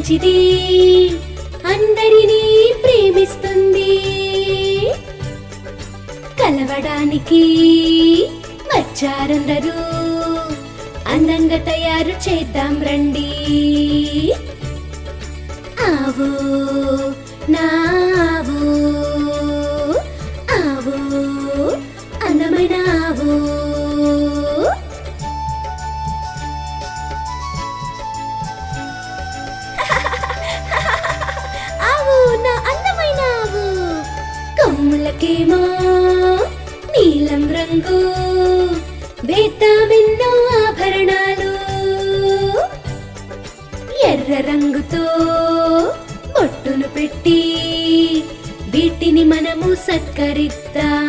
మంచిది, అందరినీ ప్రేమిస్తుంది. కలవడానికి వచ్చారందరూ, అందంగా తయారు చేద్దాం రండి. ఆవో నావో ఆవో అందమైన ఆవో. ఆవో నా అందమైన ఆవో. కొమ్ములకేమో నీలం రంగు, వేద్దామెన్నో ఆభరణాలు. ఎర్ర రంగుతో బొట్టును పెట్టి వీటిని మనము సత్కరిద్దాం.